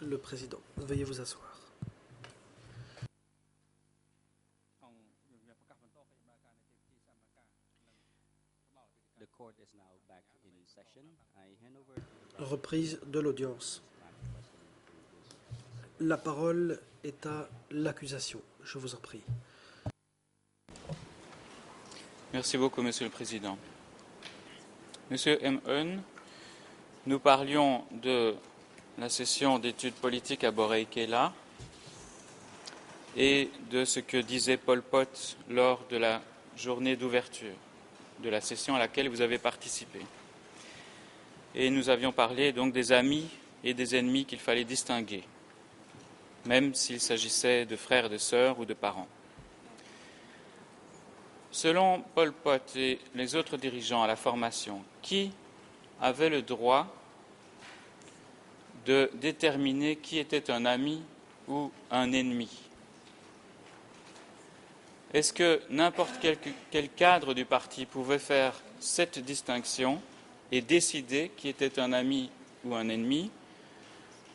Le président, veuillez vous asseoir. Reprise de l'audience. La parole est à l'accusation. Je vous en prie. Merci beaucoup, Monsieur le Président. Monsieur M.N., nous parlions de la session d'études politiques à Borei-Kela et de ce que disait Pol Pot lors de la journée d'ouverture de la session à laquelle vous avez participé. Et nous avions parlé donc des amis et des ennemis qu'il fallait distinguer, même s'il s'agissait de frères et de sœurs ou de parents. Selon Pol Pot et les autres dirigeants à la formation, qui avait le droit de déterminer qui était un ami ou un ennemi? Est-ce que n'importe quel cadre du parti pouvait faire cette distinction et décider qui était un ami ou un ennemi,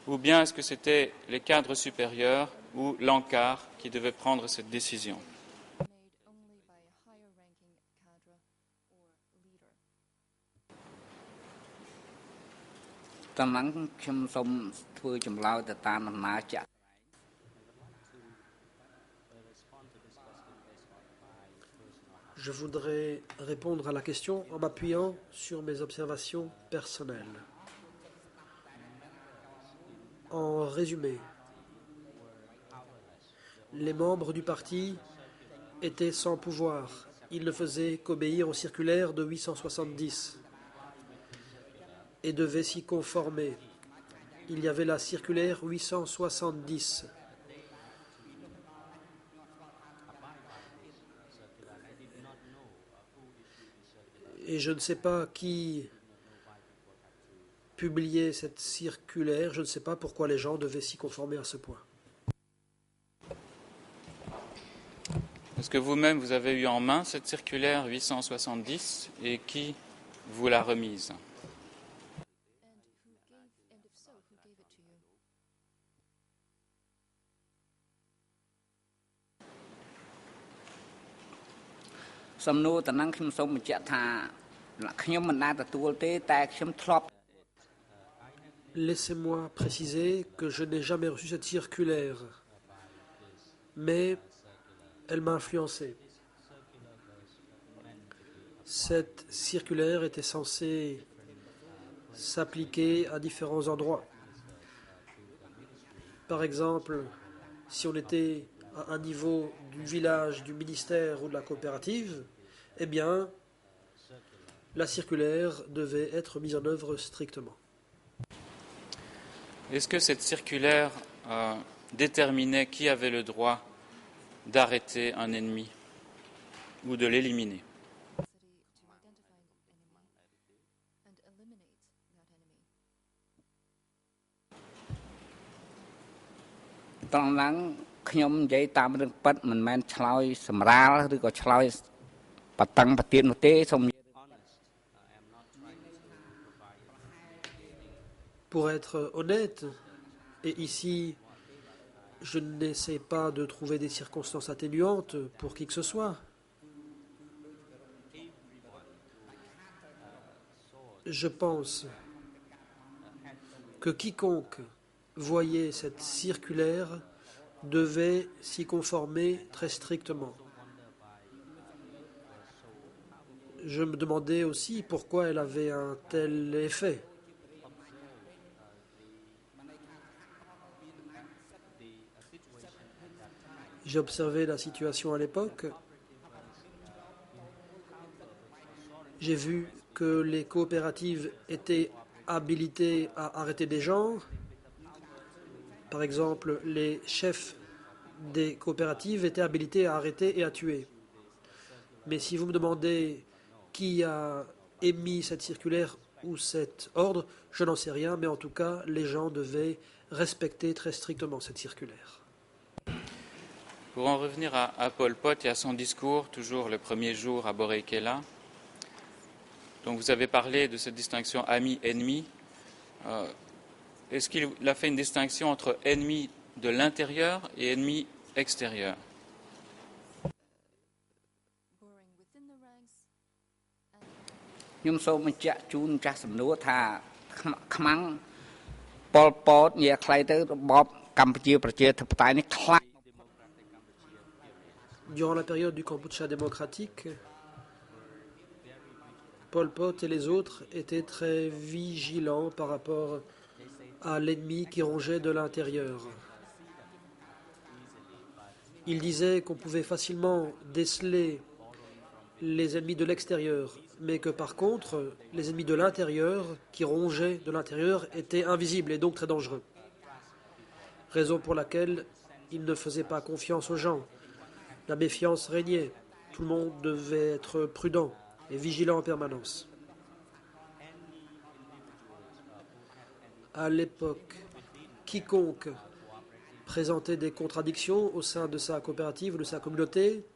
ou bien est-ce que c'était les cadres supérieurs ou l'ANCAR qui devaient prendre cette décision? Je voudrais répondre à la question en m'appuyant sur mes observations personnelles. En résumé, les membres du parti étaient sans pouvoir. Ils ne faisaient qu'obéir aux circulaires de 870 et devaient s'y conformer. Il y avait la circulaire 870. Et je ne sais pas qui publiait cette circulaire, je ne sais pas pourquoi les gens devaient s'y conformer à ce point. Est-ce que vous-même, vous avez eu en main cette circulaire 870 et qui vous l'a remise? Laissez-moi préciser que je n'ai jamais reçu cette circulaire, mais elle m'a influencé. Cette circulaire était censée s'appliquer à différents endroits. Par exemple, si on était à un niveau du village, du ministère ou de la coopérative, eh bien, la circulaire devait être mise en œuvre strictement. Est-ce que cette circulaire déterminait qui avait le droit d'arrêter un ennemi ou de l'éliminer? Pour être honnête, et ici, je n'essaie pas de trouver des circonstances atténuantes pour qui que ce soit. Je pense que quiconque voyait cette circulaire devait s'y conformer très strictement. Je me demandais aussi pourquoi elle avait un tel effet. J'ai observé la situation à l'époque. J'ai vu que les coopératives étaient habilitées à arrêter des gens. Par exemple, les chefs des coopératives étaient habilités à arrêter et à tuer. Mais si vous me demandez qui a émis cette circulaire ou cet ordre, je n'en sais rien, mais en tout cas, les gens devaient respecter très strictement cette circulaire. Pour en revenir à Pol Pot et à son discours, toujours le premier jour à Borei-Kela, donc vous avez parlé de cette distinction ami-ennemi. est-ce qu'il a fait une distinction entre ennemis de l'intérieur et ennemis extérieurs? Durant la période du Kampuchea démocratique, Pol Pot et les autres étaient très vigilants par rapport à l'ennemi qui rongeait de l'intérieur. Ils disaient qu'on pouvait facilement déceler les ennemis de l'extérieur, mais que par contre, les ennemis de l'intérieur, qui rongeaient de l'intérieur, étaient invisibles et donc très dangereux. Raison pour laquelle ils ne faisaient pas confiance aux gens. La méfiance régnait. Tout le monde devait être prudent et vigilant en permanence. À l'époque, quiconque présentait des contradictions au sein de sa coopérative ou de sa communauté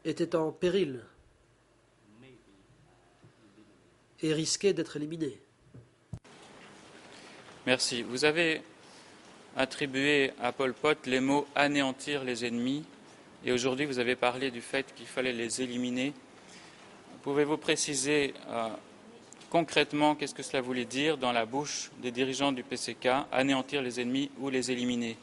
était en péril et risquait d'être éliminé. Merci. Vous avez attribué à Pol Pot les mots « anéantir les ennemis » et aujourd'hui vous avez parlé du fait qu'il fallait les éliminer. Pouvez-vous préciser concrètement qu'est-ce que cela voulait dire dans la bouche des dirigeants du PCK, anéantir les ennemis ou les éliminer?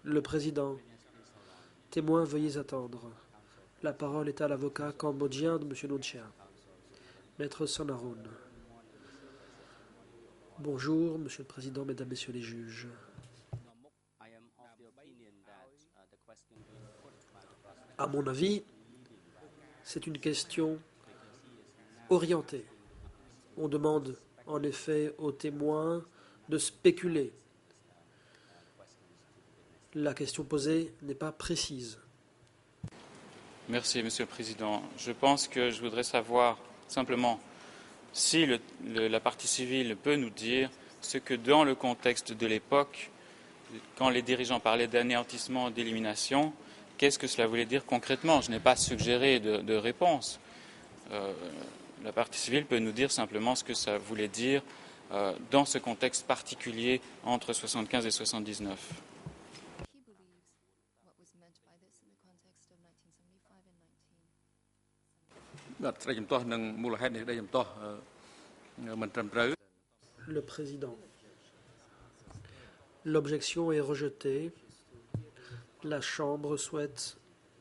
Le président. Témoin, veuillez attendre. La parole est à l'avocat cambodgien de M. Nunchia. Maître Sonaroun. Bonjour, Monsieur le Président, Mesdames, Messieurs les juges. À mon avis, c'est une question orientée. On demande en effet aux témoins de spéculer. La question posée n'est pas précise. Merci, Monsieur le Président. Je pense que je voudrais savoir simplement si la partie civile peut nous dire ce que dans le contexte de l'époque, quand les dirigeants parlaient d'anéantissement, d'élimination, qu'est-ce que cela voulait dire concrètement? Je n'ai pas suggéré de réponse. La partie civile peut nous dire simplement ce que ça voulait dire dans ce contexte particulier entre 75 et 79. Le président. L'objection est rejetée. La Chambre souhaite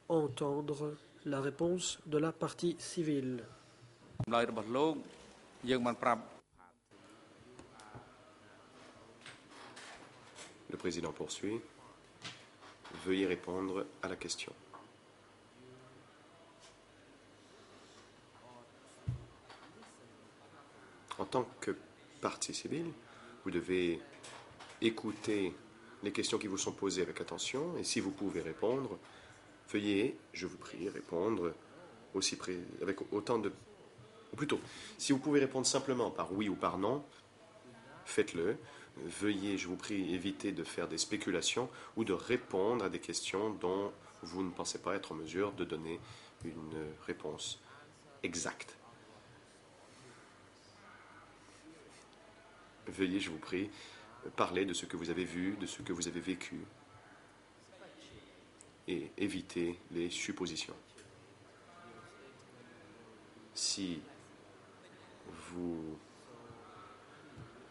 entendre la réponse de la partie civile. Le président poursuit. Veuillez répondre à la question. En tant que partie civile, vous devez écouter les questions qui vous sont posées avec attention et si vous pouvez répondre, veuillez, je vous prie, répondre aussi avec autant de... Ou plutôt, si vous pouvez répondre simplement par oui ou par non, faites-le. Veuillez, je vous prie, éviter de faire des spéculations ou de répondre à des questions dont vous ne pensez pas être en mesure de donner une réponse exacte. Veuillez, je vous prie, parler de ce que vous avez vu, de ce que vous avez vécu et éviter les suppositions. Si vous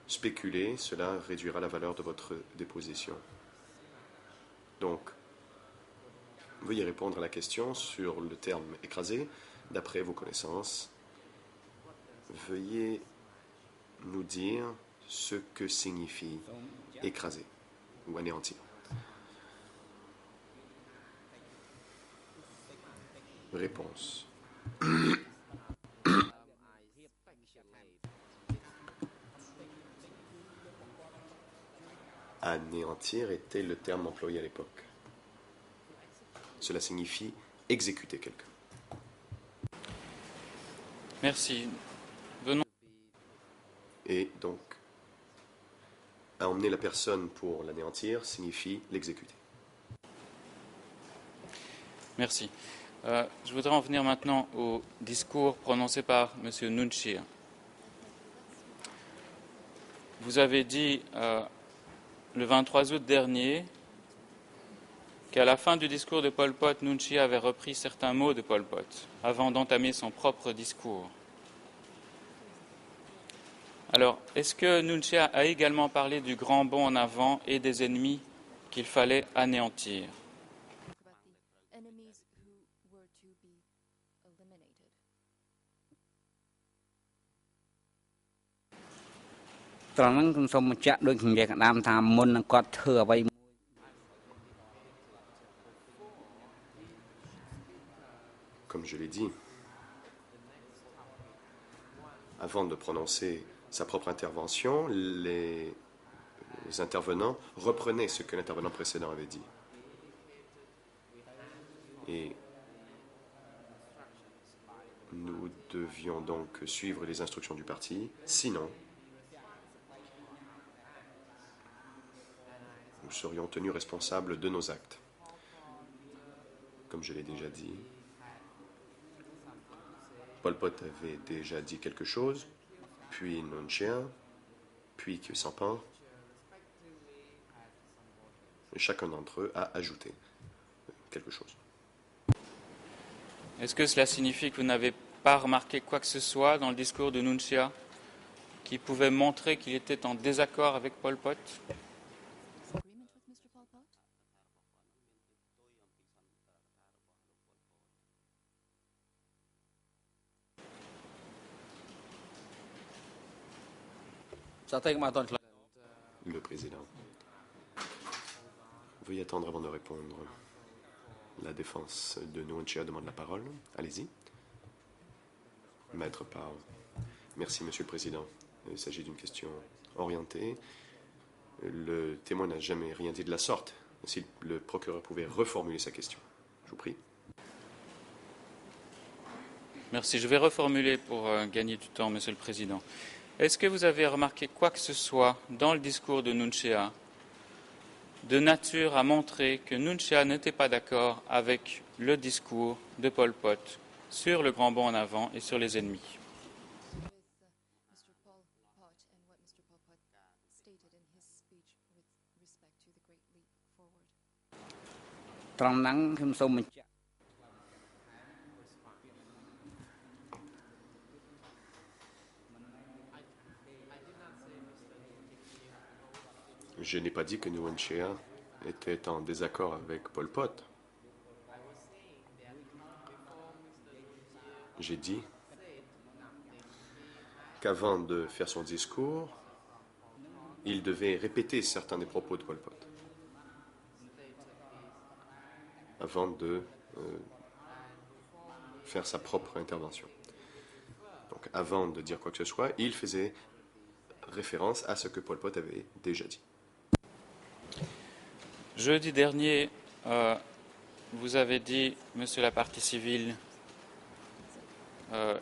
spéculez, cela réduira la valeur de votre déposition. Donc, veuillez répondre à la question sur le terme écrasé, d'après vos connaissances. Veuillez nous dire ce que signifie écraser ou anéantir. Réponse. Anéantir était le terme employé à l'époque. Cela signifie exécuter quelqu'un. Merci. Venons. Et donc, à emmener la personne pour l'anéantir signifie l'exécuter. Merci. Je voudrais en venir maintenant au discours prononcé par M. Nunchia. Vous avez dit le 23 août dernier qu'à la fin du discours de Pol Pot, Nunchia avait repris certains mots de Pol Pot avant d'entamer son propre discours. Alors, est-ce que Nunchia a également parlé du grand bond en avant et des ennemis qu'il fallait anéantir? Comme je l'ai dit, avant de prononcer sa propre intervention, les intervenants reprenaient ce que l'intervenant précédent avait dit. Et nous devions donc suivre les instructions du parti, sinon nous serions tenus responsables de nos actes. Comme je l'ai déjà dit, Pol Pot avait déjà dit quelque chose, puis Nunchia, puis Khieu Samphan, et chacun d'entre eux a ajouté quelque chose. Est-ce que cela signifie que vous n'avez pas remarqué quoi que ce soit dans le discours de Nunchia qui pouvait montrer qu'il était en désaccord avec Pol Pot? Le président. Veuillez attendre avant de répondre. La défense de Nunchia demande la parole. Allez-y. Maître Pao. Merci, Monsieur le Président. Il s'agit d'une question orientée. Le témoin n'a jamais rien dit de la sorte. Si le procureur pouvait reformuler sa question, je vous prie. Merci. Je vais reformuler pour gagner du temps, Monsieur le Président. Est-ce que vous avez remarqué quoi que ce soit dans le discours de Nunchia de nature à montrer que Nunchia n'était pas d'accord avec le discours de Pol Pot sur le grand bond en avant et sur les ennemis? Je n'ai pas dit que Nunchia était en désaccord avec Pol Pot. J'ai dit qu'avant de faire son discours, il devait répéter certains des propos de Pol Pot avant de faire sa propre intervention. Donc avant de dire quoi que ce soit, il faisait référence à ce que Pol Pot avait déjà dit. Jeudi dernier, vous avez dit, Monsieur la partie civile,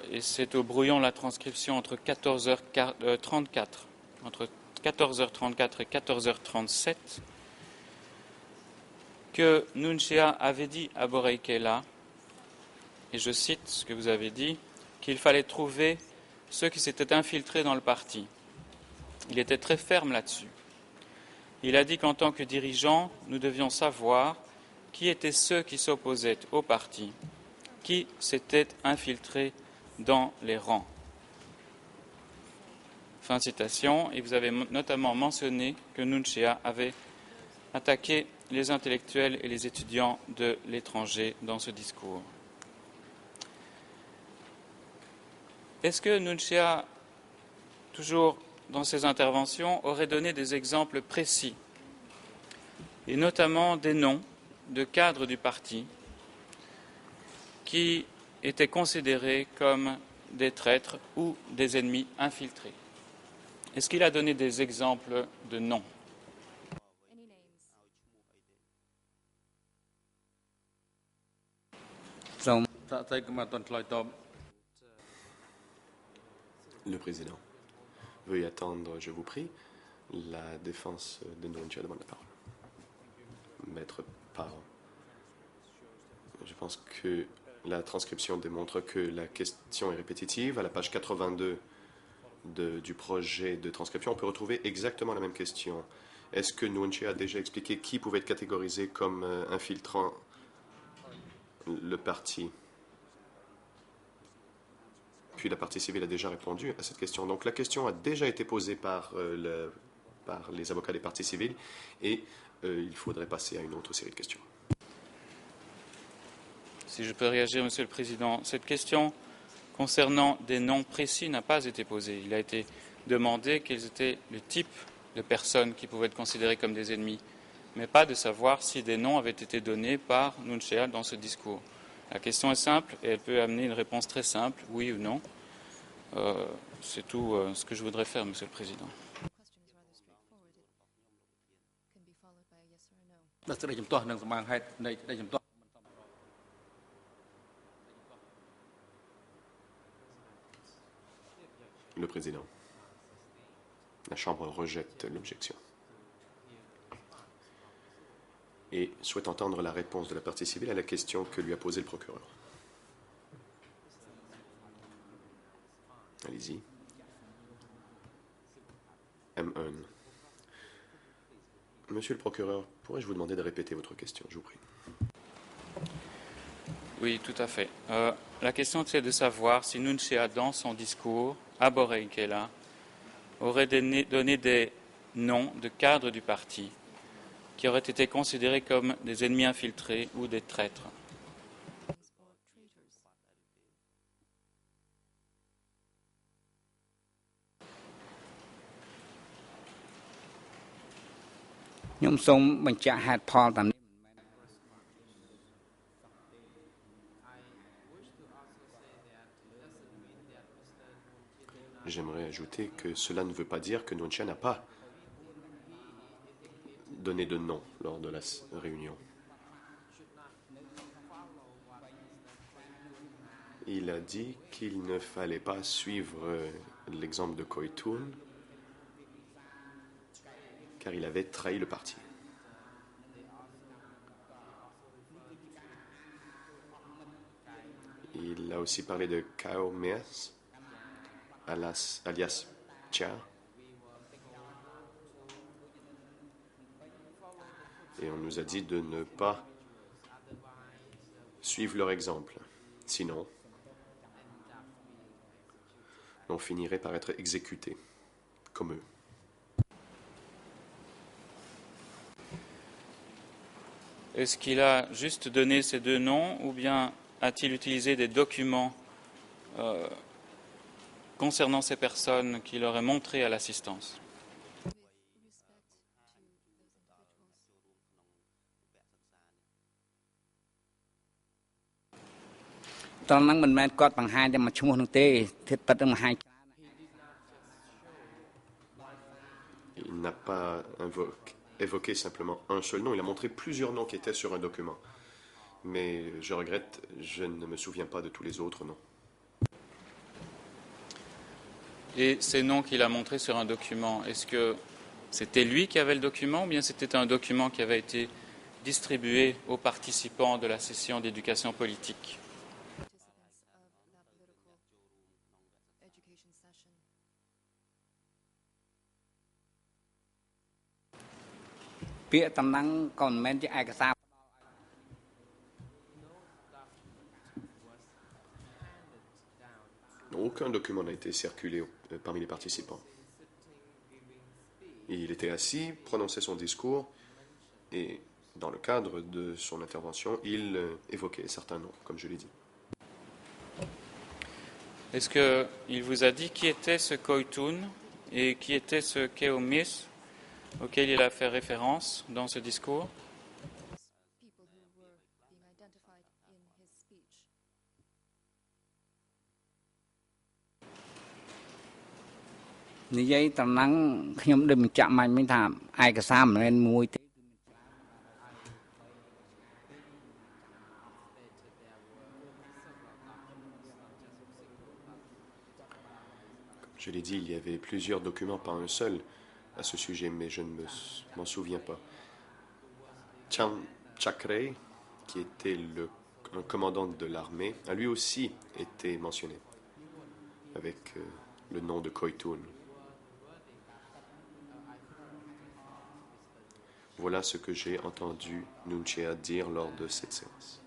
et c'est au brouillon la transcription entre 14h34 et 14h37, que Nunchia avait dit à Boreikela, et je cite ce que vous avez dit, qu'il fallait trouver ceux qui s'étaient infiltrés dans le parti. Il était très ferme là-dessus. Il a dit qu'en tant que dirigeant, nous devions savoir qui étaient ceux qui s'opposaient au parti, qui s'étaient infiltrés dans les rangs. Fin de citation. Et vous avez notamment mentionné que Nunchia avait attaqué les intellectuels et les étudiants de l'étranger dans ce discours. Est-ce que Nunchia, toujours dans ses interventions, aurait donné des exemples précis, et notamment des noms de cadres du parti qui étaient considérés comme des traîtres ou des ennemis infiltrés? Est-ce qu'il a donné des exemples de noms? Le président. Veuillez attendre, je vous prie. La défense de Nguyen demande la parole. Maître Parent. Je pense que la transcription démontre que la question est répétitive. À la page 82 du projet de transcription, on peut retrouver exactement la même question. Est-ce que Nguyen a déjà expliqué qui pouvait être catégorisé comme infiltrant le parti? Puis la partie civile a déjà répondu à cette question. Donc la question a déjà été posée par les avocats des partis civils et il faudrait passer à une autre série de questions. Si je peux réagir, Monsieur le Président, cette question concernant des noms précis n'a pas été posée. Il a été demandé quels étaient le type de personnes qui pouvaient être considérées comme des ennemis, mais pas de savoir si des noms avaient été donnés par Nguyen dans ce discours. La question est simple et elle peut amener une réponse très simple, oui ou non. C'est tout ce que je voudrais faire, Monsieur le Président. Le président. La Chambre rejette l'objection et souhaite entendre la réponse de la partie civile à la question que lui a posée le procureur. Allez-y. M1. Monsieur le procureur, pourrais-je vous demander de répéter votre question, je vous prie? Oui, tout à fait. La question c'est de savoir si Nguyen, dans son discours, à Borei-Kela, aurait donné des noms de cadres du parti qui auraient été considérés comme des ennemis infiltrés ou des traîtres. J'aimerais ajouter que cela ne veut pas dire que Nguyen n'a pas donné de nom lors de la réunion. Il a dit qu'il ne fallait pas suivre l'exemple de Koitoun car il avait trahi le parti. Il a aussi parlé de Kao Meas, alias Chia. Et on nous a dit de ne pas suivre leur exemple. Sinon, on finirait par être exécuté, comme eux. Est-ce qu'il a juste donné ces deux noms ou bien a-t-il utilisé des documents concernant ces personnes qu'il aurait montrés à l'assistance? Il n'a pas évoqué simplement un seul nom, il a montré plusieurs noms qui étaient sur un document. Mais je regrette, je ne me souviens pas de tous les autres noms. Et ces noms qu'il a montrés sur un document, est-ce que c'était lui qui avait le document ou bien c'était un document qui avait été distribué aux participants de la session d'éducation politique? Aucun document n'a été circulé parmi les participants. Il était assis, prononçait son discours, et dans le cadre de son intervention, il évoquait certains noms, comme je l'ai dit. Est-ce qu'il vous a dit qui était ce Koitoun et qui était ce Keomis auquel il a fait référence dans ce discours? Je l'ai dit, il y avait plusieurs documents, pas un seul, à ce sujet, mais je ne m'en souviens pas. Chan Chakray, qui était un commandant de l'armée, a lui aussi été mentionné, avec le nom de Koitun. Voilà ce que j'ai entendu Nunchea dire lors de cette séance.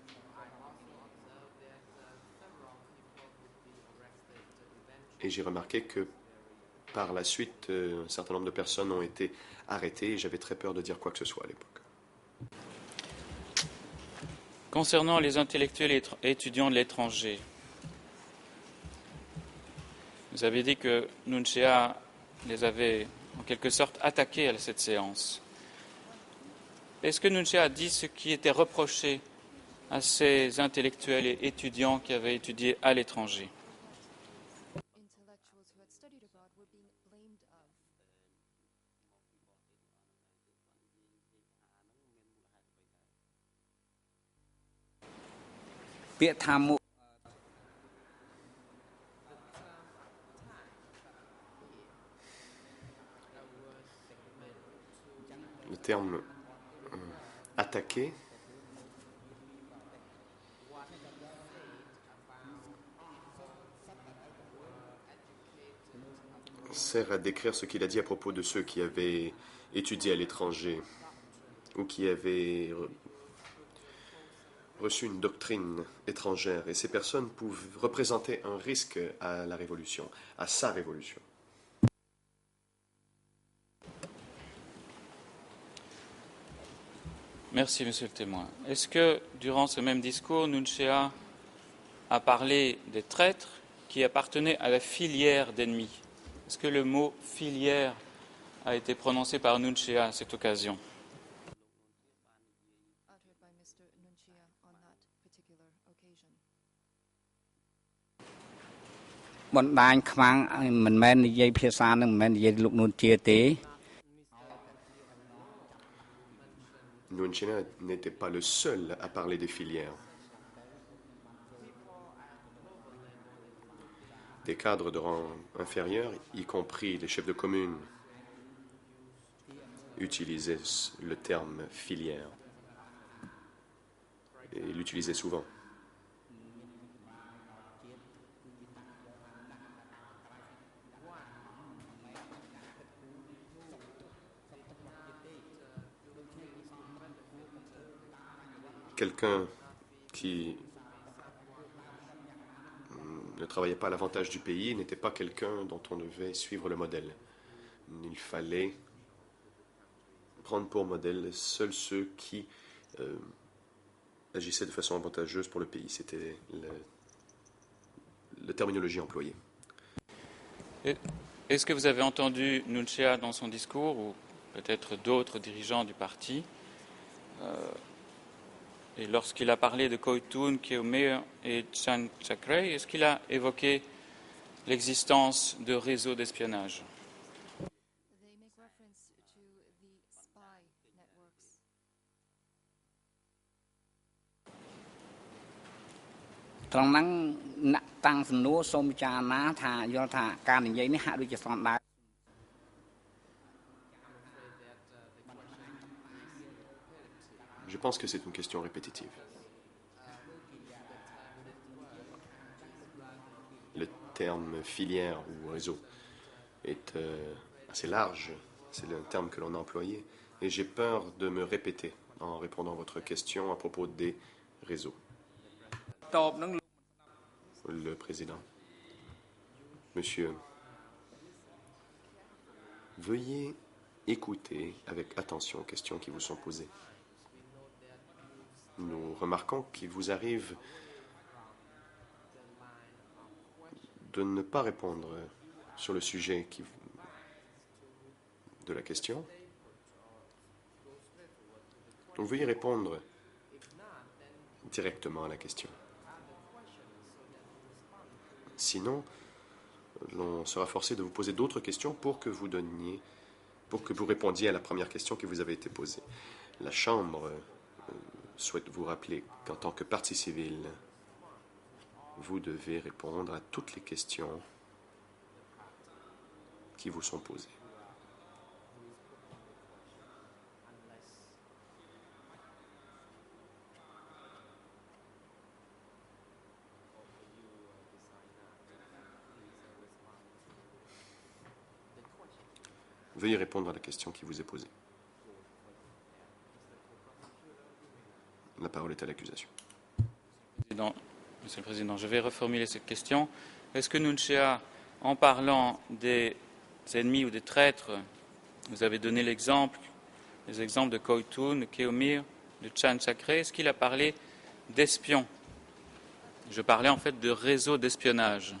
Et j'ai remarqué que par la suite, un certain nombre de personnes ont été arrêtées et j'avais très peur de dire quoi que ce soit à l'époque. Concernant les intellectuels et étudiants de l'étranger, vous avez dit que Nunchea les avait en quelque sorte attaqués à cette séance. Est-ce que Nunchea a dit ce qui était reproché à ces intellectuels et étudiants qui avaient étudié à l'étranger? Le terme attaquer sert à décrire ce qu'il a dit à propos de ceux qui avaient étudié à l'étranger ou qui avaient reçu une doctrine étrangère. Et ces personnes pouvaient représenter un risque à la révolution, à sa révolution. Merci, monsieur le témoin. Est-ce que, durant ce même discours, Nunchea a parlé des traîtres qui appartenaient à la filière d'ennemis? Est-ce que le mot filière a été prononcé par Nunchea à cette occasion? Nunchea n'était pas le seul à parler des filières. Des cadres de rang inférieur, y compris les chefs de commune, utilisaient le terme filière. Et l'utilisaient souvent. Quelqu'un qui ne travaillait pas à l'avantage du pays n'était pas quelqu'un dont on devait suivre le modèle. Il fallait prendre pour modèle seuls ceux qui agissaient de façon avantageuse pour le pays. C'était la terminologie employée. Est-ce que vous avez entendu Nunchea dans son discours, ou peut-être d'autres dirigeants du parti, et lorsqu'il a parlé de Koitun, Keomea et Chan Chakray, est-ce qu'il a évoqué l'existence de réseaux d'espionnage? Je pense que c'est une question répétitive. Le terme filière ou réseau est assez large. C'est le terme que l'on a employé. Et j'ai peur de me répéter en répondant à votre question à propos des réseaux. Le président. Monsieur, veuillez écouter avec attention aux questions qui vous sont posées. Nous remarquons qu'il vous arrive de ne pas répondre sur le sujet de la question. Donc veuillez répondre directement à la question. Sinon, l'on sera forcé de vous poser d'autres questions pour que vous répondiez à la première question qui vous avait été posée. La Chambre souhaite vous rappeler qu'en tant que partie civile, vous devez répondre à toutes les questions qui vous sont posées. Veuillez répondre à la question qui vous est posée. La parole est à l'accusation. Monsieur le Président, je vais reformuler cette question. Est-ce que Nunchia, en parlant des ennemis ou des traîtres, vous avez donné les exemples de Koitun, de Keomir, de Chan Chakre, est-ce qu'il a parlé d'espions? Je parlais en fait de réseau d'espionnage.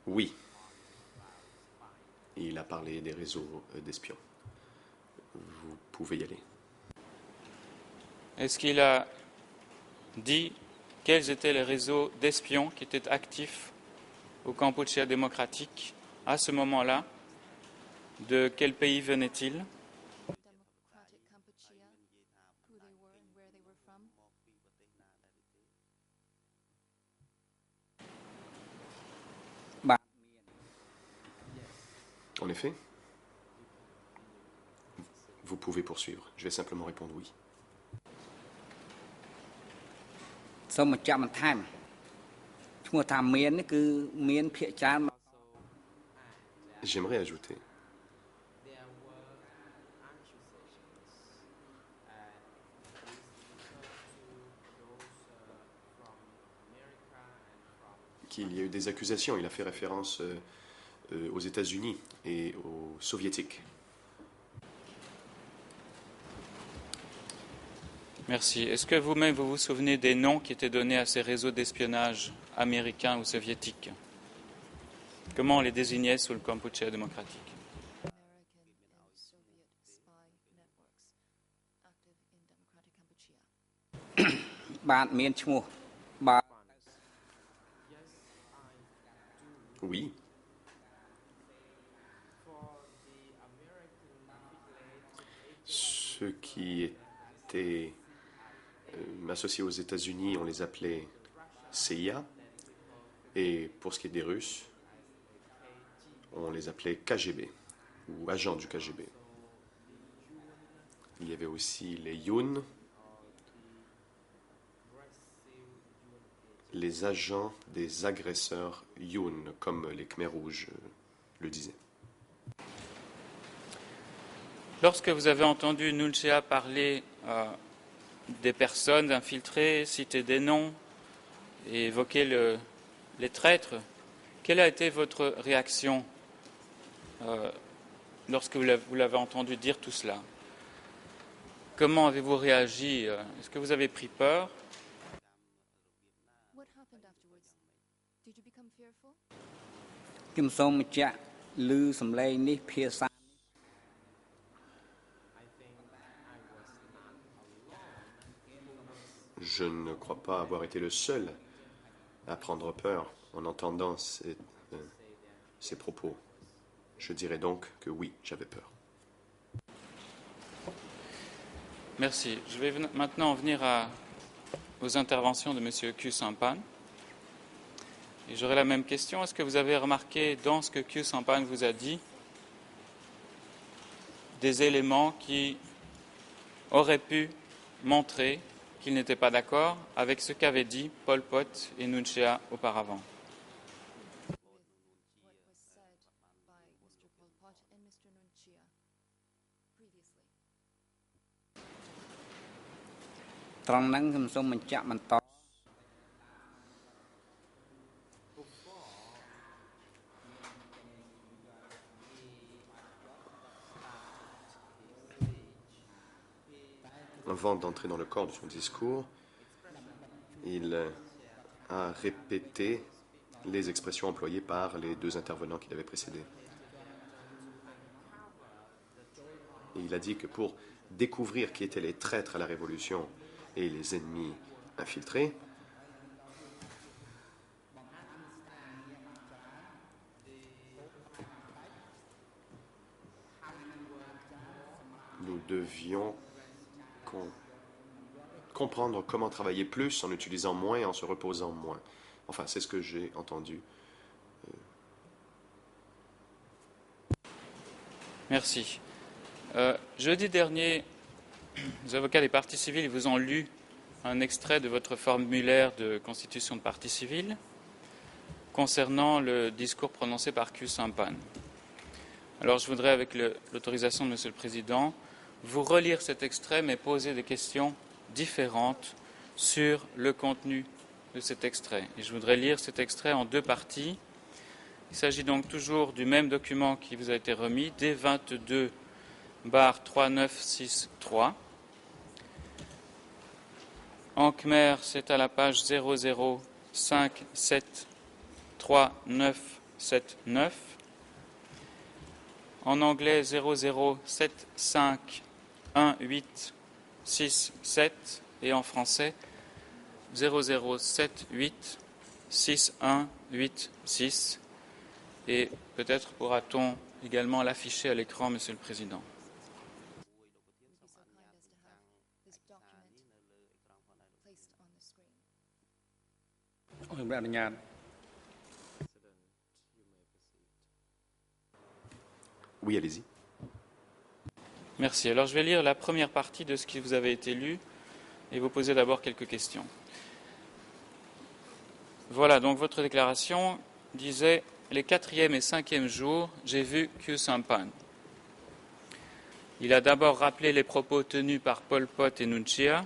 Oui, il a parlé des réseaux d'espions. Vous pouvez y aller. Est-ce qu'il a dit quels étaient les réseaux d'espions qui étaient actifs au Kampuchea démocratique à ce moment-là? De quel pays venaient-ils? En effet, vous pouvez poursuivre. Je vais simplement répondre oui. J'aimerais ajouter qu'il y a eu des accusations. Il a fait référence aux États-Unis et aux Soviétiques. Merci. Est-ce que vous-même vous souvenez des noms qui étaient donnés à ces réseaux d'espionnage américains ou soviétiques? Comment on les désignait sous le Kampuchea démocratique? Oui. Ceux qui étaient associés aux États-Unis, on les appelait CIA. Et pour ce qui est des Russes, on les appelait KGB, ou agents du KGB. Il y avait aussi les Yun, les agents des agresseurs Yun, comme les Khmers rouges le disaient. Lorsque vous avez entendu Nunchia parler des personnes infiltrées, citer des noms et évoquer les traîtres, quelle a été votre réaction lorsque vous l'avez entendu dire tout cela? Comment avez-vous réagi? Est-ce que vous avez pris peur? Je ne crois pas avoir été le seul à prendre peur en entendant ces propos. Je dirais donc que oui, j'avais peur. Merci. Je vais maintenant venir aux interventions de M. Kyu Sampan. Et j'aurai la même question. Est-ce que vous avez remarqué dans ce que Kyu Sampan vous a dit des éléments qui auraient pu montrer qu'il n'était pas d'accord avec ce qu'avaient dit Pol Pot et Nunchia auparavant? Avant d'entrer dans le corps de son discours, il a répété les expressions employées par les deux intervenants qui l'avaient précédé. Et il a dit que pour découvrir qui étaient les traîtres à la Révolution et les ennemis infiltrés, nous devions comprendre comment travailler plus en utilisant moins et en se reposant moins. Enfin, c'est ce que j'ai entendu. Merci. Jeudi dernier, les avocats des partis civils vous ont lu un extrait de votre formulaire de constitution de parti civil concernant le discours prononcé par Khieu Samphan. Alors je voudrais, avec l'autorisation de Monsieur le Président, vous relire cet extrait mais poser des questions différentes sur le contenu de cet extrait. Et je voudrais lire cet extrait en deux parties. Il s'agit donc toujours du même document qui vous a été remis, D22/3963. En khmer, c'est à la page 00573979. En anglais, 00751867 et en français 00786186. Et peut-être pourra-t-on également l'afficher à l'écran, Monsieur le Président. Oui, allez-y. Merci. Alors je vais lire la première partie de ce qui vous avait été lu et vous poser d'abord quelques questions. Voilà, donc votre déclaration disait « Les 4e et 5e jours, j'ai vu Khieu Samphan. Il a d'abord rappelé les propos tenus par Pol Pot et Nunchia.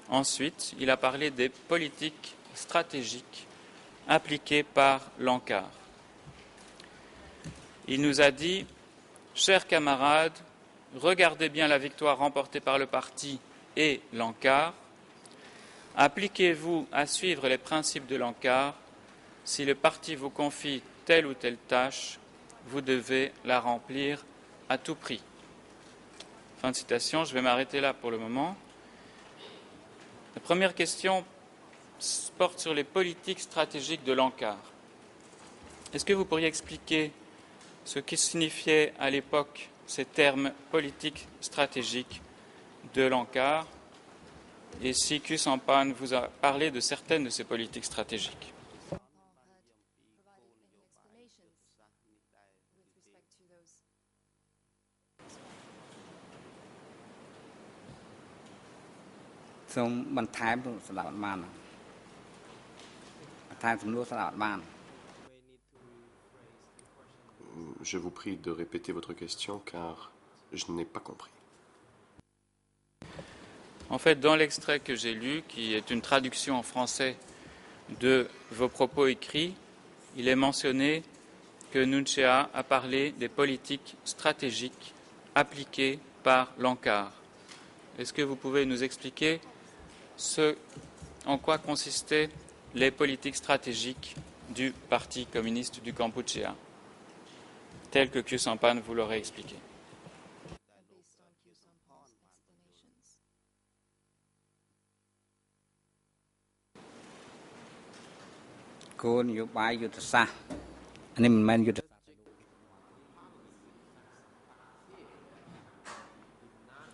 Ensuite, il a parlé des politiques stratégiques appliquées par l'ANCAR. Il nous a dit « Chers camarades, regardez bien la victoire remportée par le parti et l'ANCAR. Appliquez-vous à suivre les principes de l'ANCAR. Si le parti vous confie telle ou telle tâche, vous devez la remplir à tout prix. » Fin de citation, je vais m'arrêter là pour le moment. La première question porte sur les politiques stratégiques de l'ANCAR. Est-ce que vous pourriez expliquer ce que signifiaient à l'époque ces termes politiques stratégiques de l'ANCAR et si Khieu Samphan vous a parlé de certaines de ces politiques stratégiques? Je vous prie de répéter votre question car je n'ai pas compris. En fait, dans l'extrait que j'ai lu, qui est une traduction en français de vos propos écrits, il est mentionné que Nunchia a parlé des politiques stratégiques appliquées par l'ANCAR. Est-ce que vous pouvez nous expliquer en quoi consistaient les politiques stratégiques du Parti communiste du Kampuchea, telles que Khieu Samphan vous l'aurait expliqué?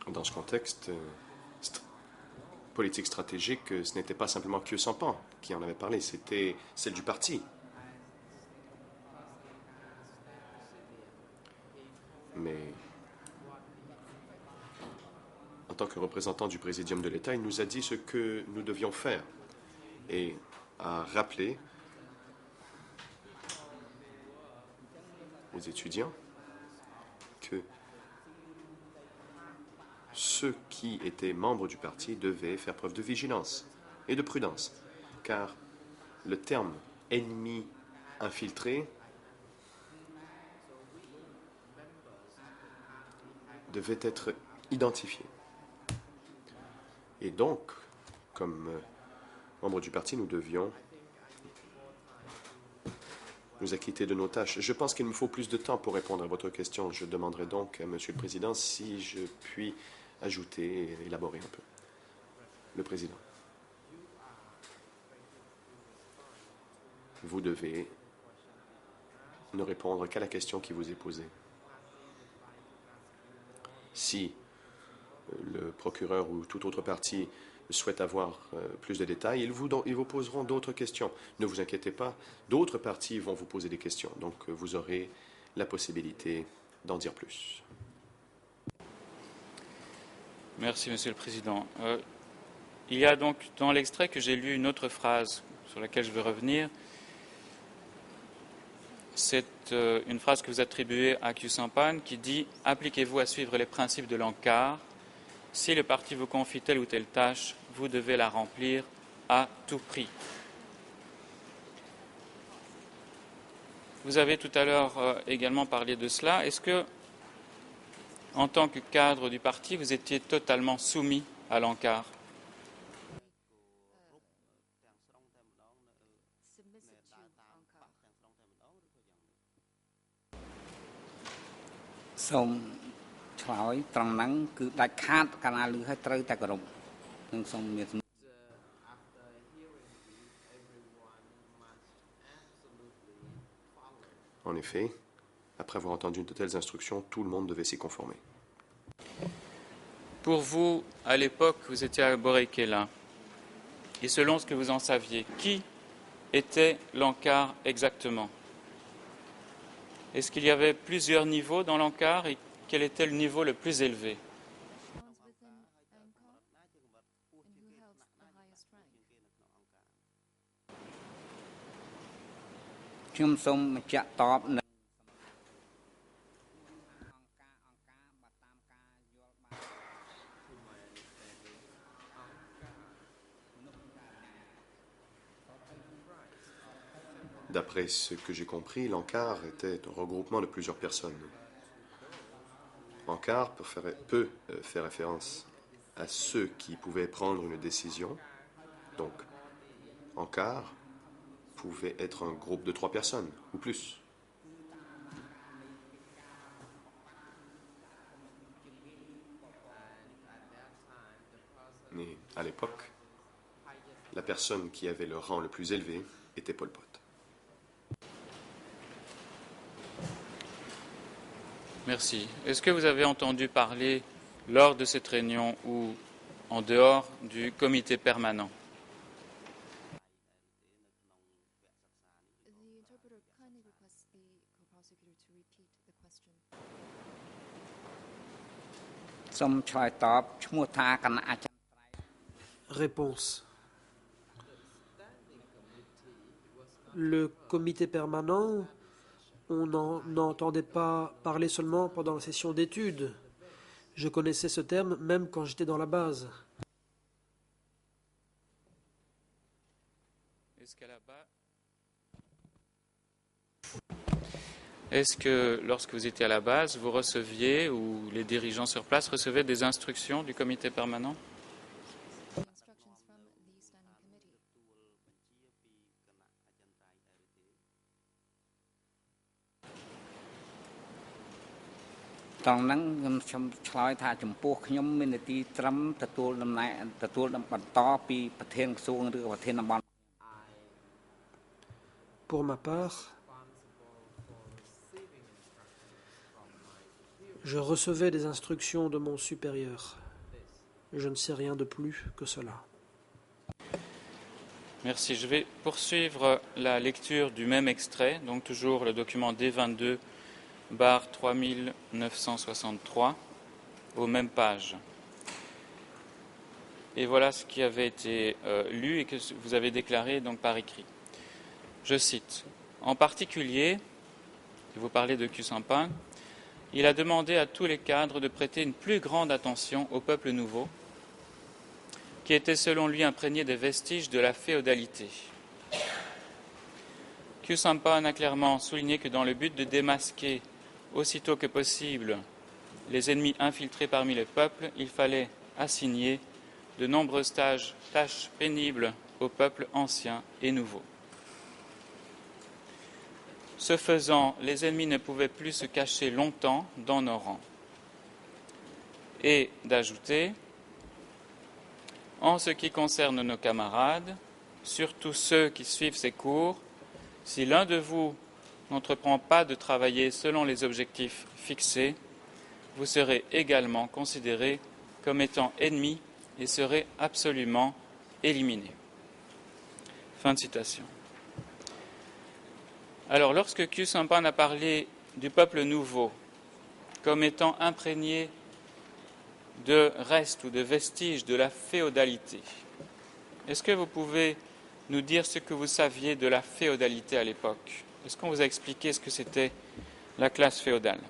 Dans ce contexte, politique stratégique, ce n'était pas simplement Khieu Samphan qui en avait parlé, c'était celle du parti. Mais en tant que représentant du Présidium de l'État, il nous a dit ce que nous devions faire et a rappelé aux étudiants que ceux qui étaient membres du parti devaient faire preuve de vigilance et de prudence, car le terme « ennemi infiltré » devait être identifié. Et donc, comme membres du parti, nous devions nous acquitter de nos tâches. Je pense qu'il me faut plus de temps pour répondre à votre question. Je demanderai donc à Monsieur le Président si je puis ajouter et élaborer un peu. Le Président. Vous devez ne répondre qu'à la question qui vous est posée. Si le procureur ou toute autre partie souhaite avoir plus de détails, ils vous poseront d'autres questions. Ne vous inquiétez pas, d'autres parties vont vous poser des questions. Donc, vous aurez la possibilité d'en dire plus. Merci, Monsieur le Président. Il y a donc dans l'extrait que j'ai lu une autre phrase sur laquelle je veux revenir. C'est une phrase que vous attribuez à Khieu Samphan qui dit « Appliquez-vous à suivre les principes de l'ANCAR. Si le parti vous confie telle ou telle tâche, vous devez la remplir à tout prix. » Vous avez tout à l'heure également parlé de cela. Est-ce que, en tant que cadre du parti, vous étiez totalement soumis à l'ANCAR? En effet, après avoir entendu de telles instructions, tout le monde devait s'y conformer. Pour vous, à l'époque, vous étiez à Boré-Kéla, et selon ce que vous en saviez, qui était l'ANCAR exactement? Est-ce qu'il y avait plusieurs niveaux dans l'ANCAR et quel était le niveau le plus élevé? D'après ce que j'ai compris, l'ANCAR était un regroupement de plusieurs personnes. ANCAR peut faire référence à ceux qui pouvaient prendre une décision. Donc, ANCAR pouvait être un groupe de 3 personnes ou plus. Mais à l'époque, la personne qui avait le rang le plus élevé était Pol Pot. Merci. Est-ce que vous avez entendu parler, lors de cette réunion ou en dehors, du comité permanent? Réponse. Le comité permanent, on n'entendait pas parler seulement pendant la session d'études. Je connaissais ce terme même quand j'étais dans la base. Est-ce que lorsque vous étiez à la base, vous receviez ou les dirigeants sur place recevaient des instructions du comité permanent? Pour ma part, je recevais des instructions de mon supérieur. Je ne sais rien de plus que cela. Merci. Je vais poursuivre la lecture du même extrait, donc toujours le document D22/3963, aux mêmes pages. Et voilà ce qui avait été lu et que vous avez déclaré donc par écrit. Je cite, « En particulier, vous parlez de Khieu Samphan, il a demandé à tous les cadres de prêter une plus grande attention au peuple nouveau, qui était selon lui imprégné des vestiges de la féodalité. Khieu Samphan a clairement souligné que dans le but de démasquer aussitôt que possible les ennemis infiltrés parmi le peuple, il fallait assigner de nombreuses tâches pénibles au peuple ancien et nouveau. Ce faisant, les ennemis ne pouvaient plus se cacher longtemps dans nos rangs. » Et d'ajouter, « En ce qui concerne nos camarades, surtout ceux qui suivent ces cours, si l'un de vous n'entreprend pas de travailler selon les objectifs fixés, vous serez également considérés comme étant ennemis et seraient absolument éliminés. Fin de citation. Alors, lorsque Khieu Samphan a parlé du peuple nouveau comme étant imprégné de restes ou de vestiges de la féodalité, est-ce que vous pouvez nous dire ce que vous saviez de la féodalité à l'époque? Est-ce qu'on vous a expliqué ce que c'était la classe féodale?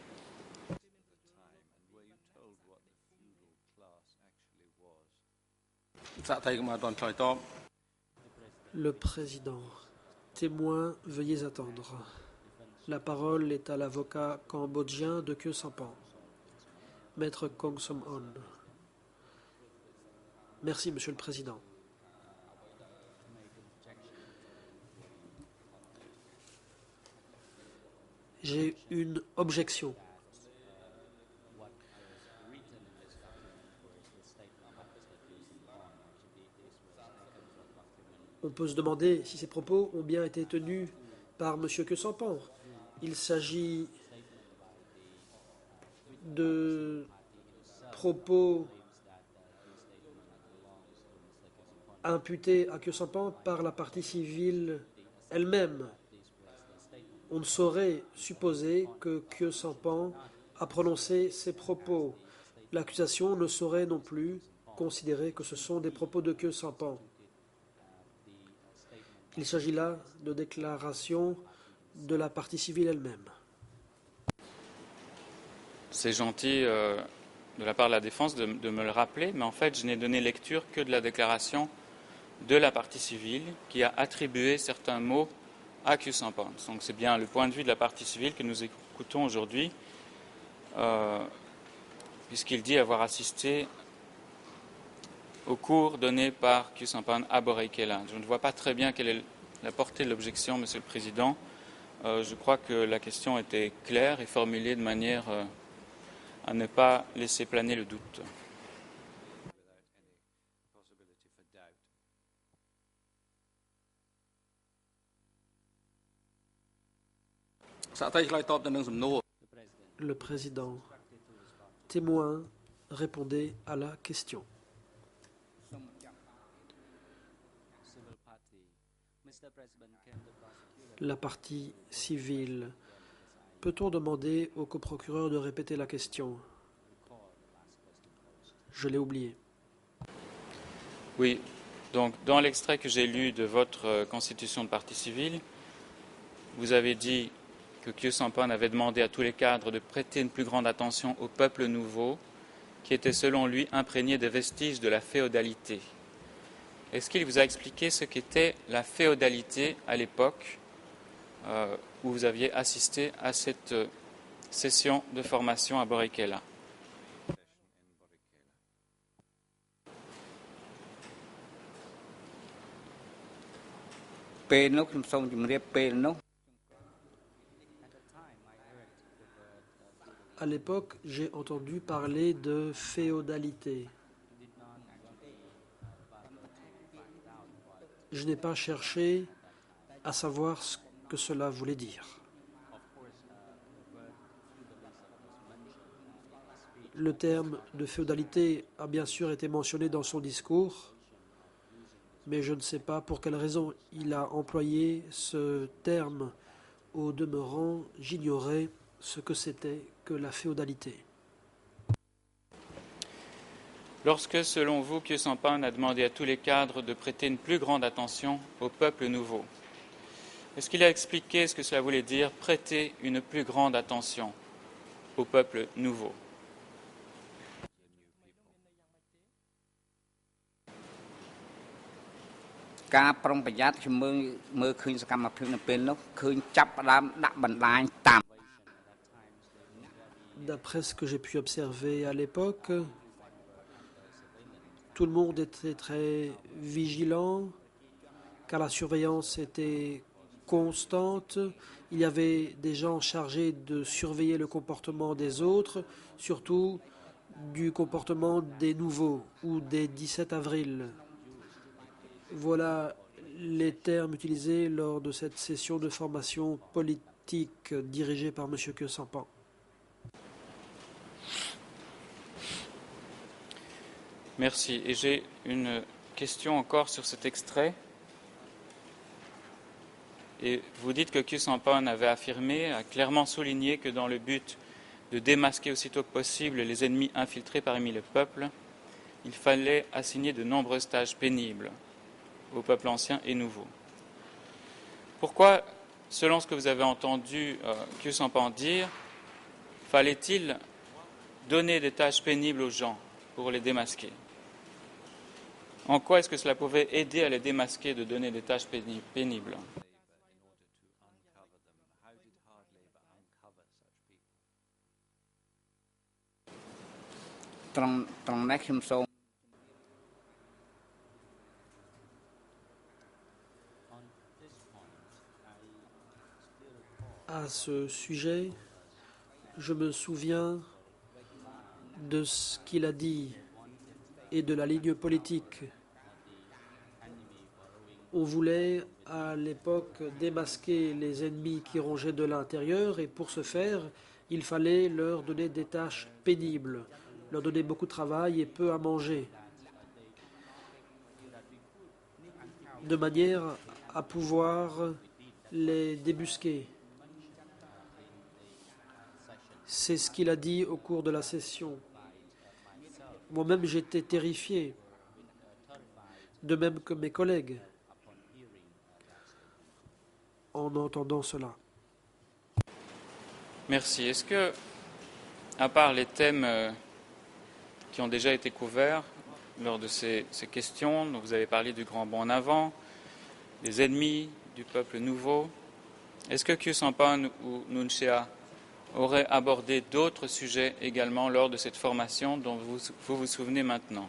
Le président. Témoin, veuillez attendre. La parole est à l'avocat cambodgien de Khieu Samphan, Maître Kong Som-on. Merci, Monsieur le Président. J'ai une objection. On peut se demander si ces propos ont bien été tenus par M. Khieu Samphan. Il s'agit de propos imputés à Khieu Samphan par la partie civile elle-même. On ne saurait supposer que Khieu Samphan a prononcé ces propos. L'accusation ne saurait non plus considérer que ce sont des propos de Khieu Samphan. Il s'agit là de déclarations de la partie civile elle-même. C'est gentil de la part de la défense de me le rappeler, mais en fait, je n'ai donné lecture que de la déclaration de la partie civile qui a attribué certains mots à Khieu Samphan. Donc c'est bien le point de vue de la partie civile que nous écoutons aujourd'hui, puisqu'il dit avoir assisté au cours donné par Khieu Samphan à Borei-Kela. Je ne vois pas très bien quelle est la portée de l'objection, Monsieur le Président. Je crois que la question était claire et formulée de manière à ne pas laisser planer le doute. Le Président. Témoin, répondez à la question. La partie civile. Peut-on demander au coprocureur de répéter la question? Je l'ai oublié. Oui, donc dans l'extrait que j'ai lu de votre constitution de partie civile, vous avez dit que Khieu Samphan avait demandé à tous les cadres de prêter une plus grande attention au peuple nouveau, qui était selon lui imprégné des vestiges de la féodalité. Est-ce qu'il vous a expliqué ce qu'était la féodalité à l'époque où vous aviez assisté à cette session de formation à Borei-Kela? À l'époque, j'ai entendu parler de féodalité. Je n'ai pas cherché à savoir ce que cela voulait dire. Le terme de féodalité a bien sûr été mentionné dans son discours, mais je ne sais pas pour quelle raison il a employé ce terme. Au demeurant, j'ignorais ce que c'était que la féodalité. Lorsque, selon vous, Khieu Samphan a demandé à tous les cadres de prêter une plus grande attention au peuple nouveau, est-ce qu'il a expliqué ce que cela voulait dire, prêter une plus grande attention au peuple nouveau? D'après ce que j'ai pu observer à l'époque, tout le monde était très vigilant, car la surveillance était constante. Il y avait des gens chargés de surveiller le comportement des autres, surtout du comportement des nouveaux ou des 17 avril. Voilà les termes utilisés lors de cette session de formation politique dirigée par M. Khieu Samphan. Merci. Et j'ai une question encore sur cet extrait. Et vous dites que Khieu Samphan avait affirmé, a clairement souligné que dans le but de démasquer aussitôt que possible les ennemis infiltrés parmi le peuple, il fallait assigner de nombreuses tâches pénibles au peuple ancien et nouveau. Pourquoi, selon ce que vous avez entendu Khieu Samphan dire, fallait-il donner des tâches pénibles aux gens pour les démasquer? En quoi est-ce que cela pouvait aider à les démasquer de donner des tâches pénibles? À ce sujet, je me souviens de ce qu'il a dit et de la ligne politique. On voulait à l'époque démasquer les ennemis qui rongeaient de l'intérieur et pour ce faire, il fallait leur donner des tâches pénibles, leur donner beaucoup de travail et peu à manger, de manière à pouvoir les débusquer. C'est ce qu'il a dit au cours de la session. Moi-même, j'étais terrifié, de même que mes collègues, en entendant cela. Merci. Est-ce que, à part les thèmes qui ont déjà été couverts lors de ces questions, dont vous avez parlé du grand bond en avant, des ennemis, du peuple nouveau, est-ce que Khieu Samphan ou Nunchea auraient abordé d'autres sujets également lors de cette formation dont vous vous souvenez maintenant?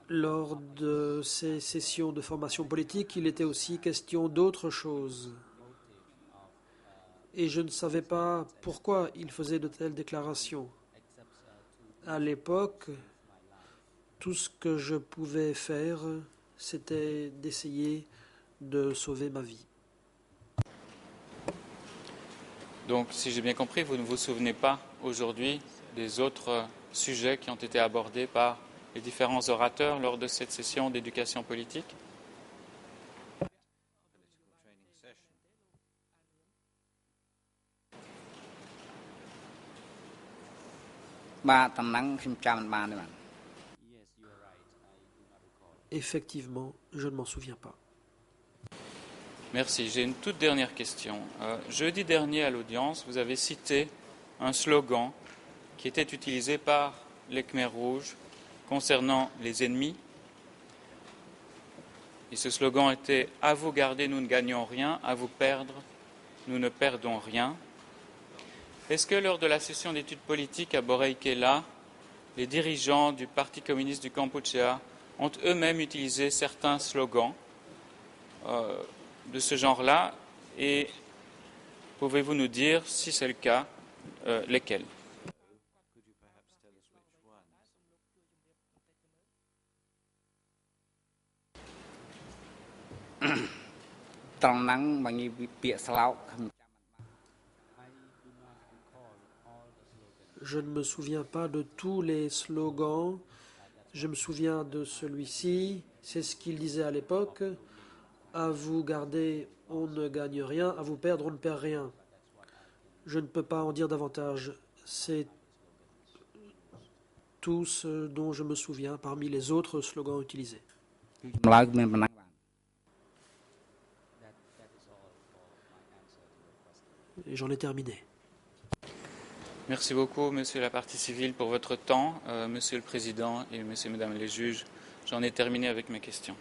Lors de ces sessions de formation politique, il était aussi question d'autre chose. Et je ne savais pas pourquoi il faisait de telles déclarations. À l'époque, tout ce que je pouvais faire, c'était d'essayer de sauver ma vie. Donc, si j'ai bien compris, vous ne vous souvenez pas aujourd'hui des autres sujets qui ont été abordés par les différents orateurs lors de cette session d'éducation politique? Effectivement, je ne m'en souviens pas. Merci. J'ai une toute dernière question. Jeudi dernier à l'audience, vous avez cité un slogan qui était utilisé par les Khmers rouges concernant les ennemis. Et ce slogan était « À vous garder, nous ne gagnons rien. À vous perdre, nous ne perdons rien ». Est-ce que lors de la session d'études politiques à Borei-Kela, les dirigeants du Parti communiste du Kampuchea ont eux-mêmes utilisé certains slogans de ce genre-là, et pouvez-vous nous dire, si c'est le cas, lesquels? Je ne me souviens pas de tous les slogans. Je me souviens de celui-ci. C'est ce qu'il disait à l'époque. À vous garder, on ne gagne rien. À vous perdre, on ne perd rien. Je ne peux pas en dire davantage. C'est tout ce dont je me souviens parmi les autres slogans utilisés. Et j'en ai terminé. Merci beaucoup, Monsieur la partie civile, pour votre temps. Monsieur le Président et Messieurs et Mesdames les juges, j'en ai terminé avec mes questions.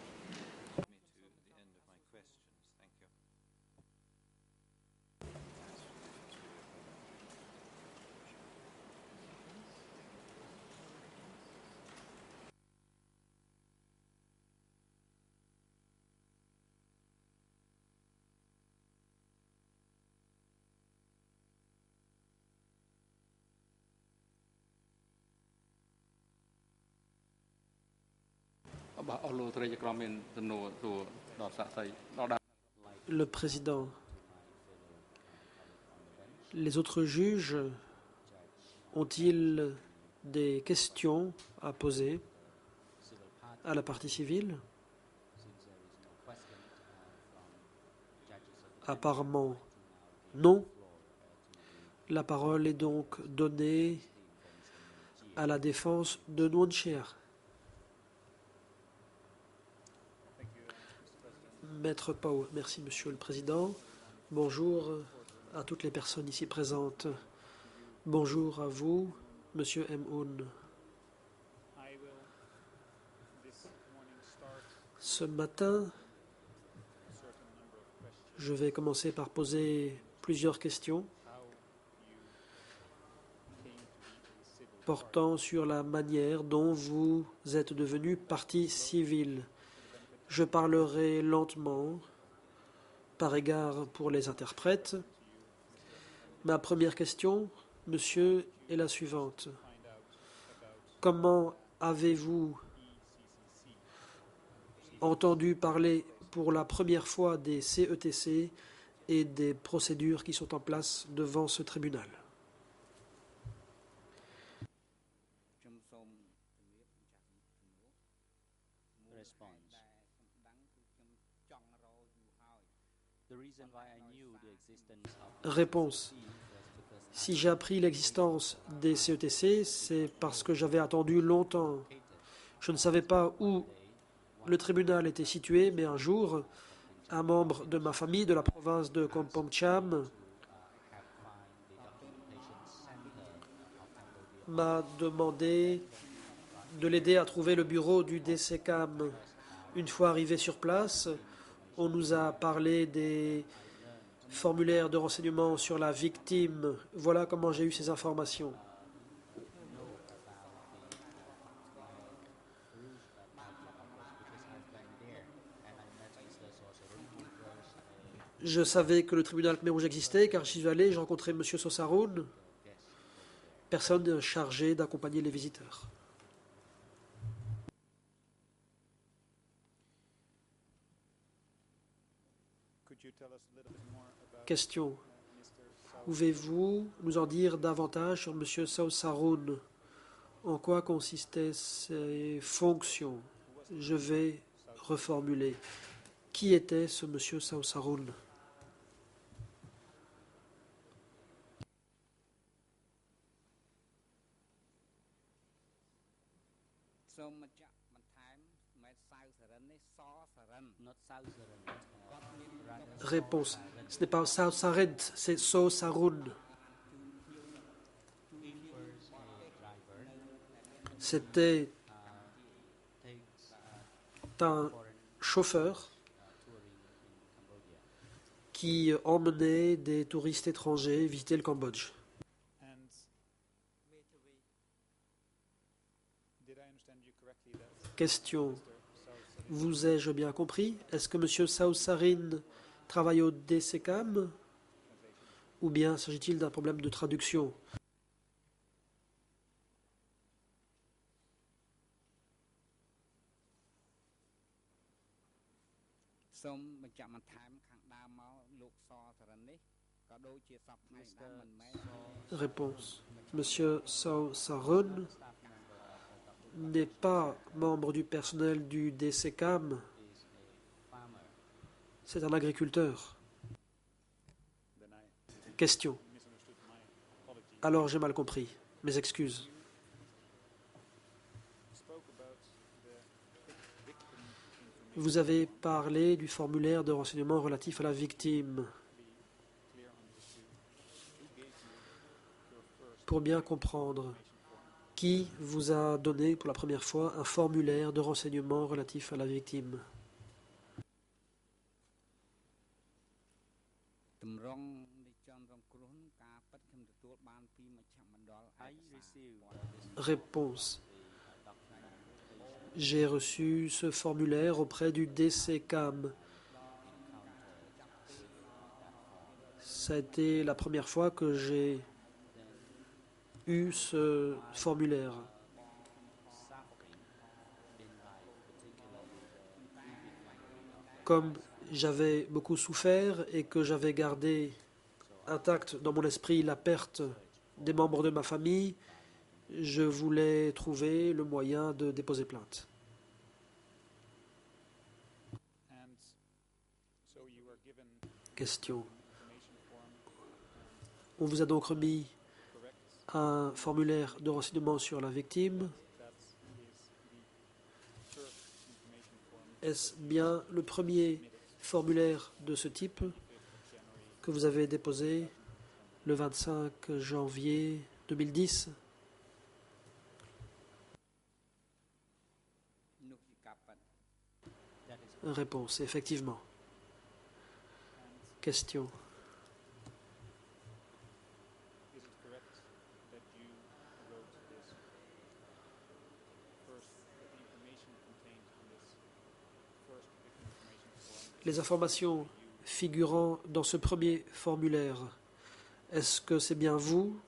Le président, les autres juges ont-ils des questions à poser à la partie civile? Apparemment, non. La parole est donc donnée à la défense de Nguyen Cher. Maître Pau, merci Monsieur le Président. Bonjour à toutes les personnes ici présentes. Bonjour à vous, Monsieur M. Hoon. Ce matin, je vais commencer par poser plusieurs questions portant sur la manière dont vous êtes devenu partie civile. Je parlerai lentement, par égard pour les interprètes. Ma première question, monsieur, est la suivante. Comment avez-vous entendu parler pour la première fois des CETC et des procédures qui sont en place devant ce tribunal? Réponse. Si j'ai appris l'existence des CETC, c'est parce que j'avais attendu longtemps. Je ne savais pas où le tribunal était situé, mais un jour, un membre de ma famille de la province de Kampong Cham m'a demandé de l'aider à trouver le bureau du DCCAM. Une fois arrivé sur place, on nous a parlé des formulaire de renseignement sur la victime. Voilà comment j'ai eu ces informations. Je savais que le tribunal Khmer Rouge existait car j'y suis allé, j'ai rencontré M. Sosaroun, personne chargée d'accompagner les visiteurs. Question. Pouvez-vous nous en dire davantage sur M. Sosaroun? En quoi consistaient ses fonctions? Je vais reformuler. Qui était ce M. Sosaroun? Réponse. Ce n'est pas Sao Sared, c'est So Saroun. C'était un chauffeur qui emmenait des touristes étrangers visiter le Cambodge. Question. Vous ai-je bien compris? Est-ce que M. Sao Sarin travaille au DCCAM? Ou bien s'agit-il d'un problème de traduction? Réponse. Monsieur Sao Saron n'est pas membre du personnel du DCCAM. C'est un agriculteur. Question. Alors j'ai mal compris. Mes excuses. Vous avez parlé du formulaire de renseignement relatif à la victime. Pour bien comprendre, qui vous a donné pour la première fois un formulaire de renseignement relatif à la victime? Réponse. J'ai reçu ce formulaire auprès du DCCAM. Ça a été la première fois que j'ai eu ce formulaire. Comme j'avais beaucoup souffert et que j'avais gardé intacte dans mon esprit la perte des membres de ma famille, je voulais trouver le moyen de déposer plainte. Question. On vous a donc remis un formulaire de renseignement sur la victime. Est-ce bien le premier formulaire de ce type que vous avez déposé le 25 janvier 2010? Réponse, effectivement. Question. Les informations figurant dans ce premier formulaire, est-ce que c'est bien vous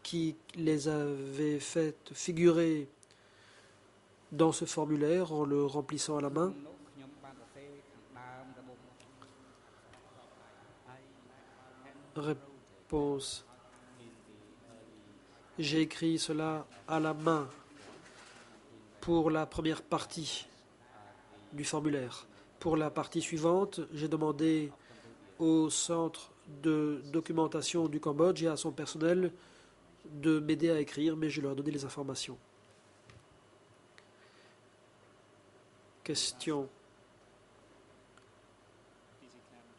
qui les avez faites figurer dans ce formulaire en le remplissant à la main? Réponse. J'ai écrit cela à la main pour la première partie du formulaire. Pour la partie suivante, j'ai demandé au centre de documentation du Cambodge et à son personnel de m'aider à écrire, mais je leur ai donné les informations. Question.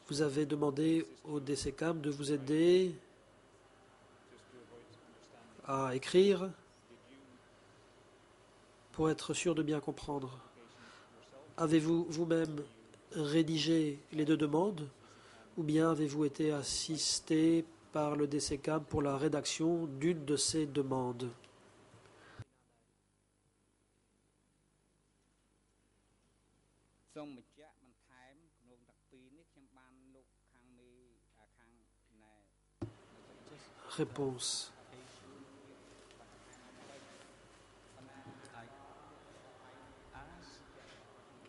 Vous avez demandé au DCCAM de vous aider à écrire pour être sûr de bien comprendre. Avez-vous vous-même rédigé les deux demandes ou bien avez-vous été assisté par le DCCAM pour la rédaction d'une de ces demandes? Réponse.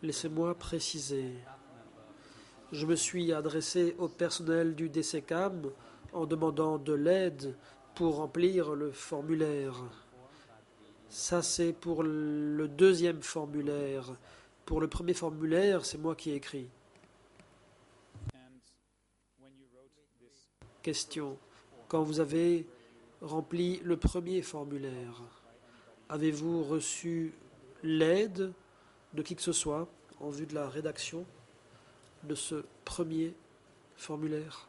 Laissez-moi préciser. Je me suis adressé au personnel du DCCAM en demandant de l'aide pour remplir le formulaire. Ça, c'est pour le deuxième formulaire. Pour le premier formulaire, c'est moi qui ai écrit. Question. Quand vous avez rempli le premier formulaire, avez-vous reçu l'aide de qui que ce soit en vue de la rédaction de ce premier formulaire?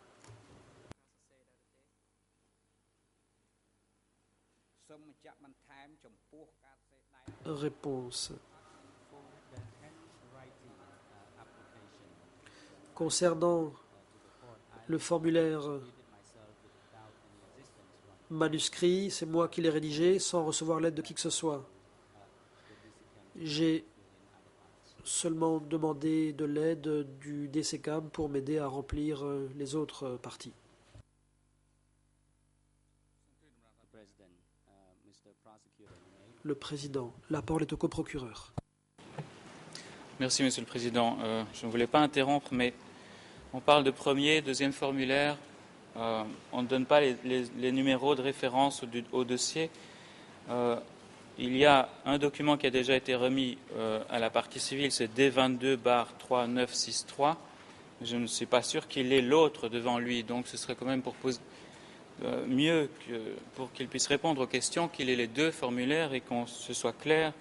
Réponse. Concernant le formulaire manuscrit, c'est moi qui l'ai rédigé sans recevoir l'aide de qui que ce soit. J'ai seulement demandé de l'aide du DCCAM pour m'aider à remplir les autres parties. Le président. La parole est au coprocureur. Merci, Monsieur le Président. Je ne voulais pas interrompre, mais on parle de premier, deuxième formulaire. On ne donne pas les numéros de référence au dossier. Il y a un document qui a déjà été remis à la partie civile, c'est D22/3963. Je ne suis pas sûr qu'il ait l'autre devant lui, donc ce serait quand même mieux pour qu'il puisse répondre aux questions, qu'il ait les deux formulaires et qu'on se soit clair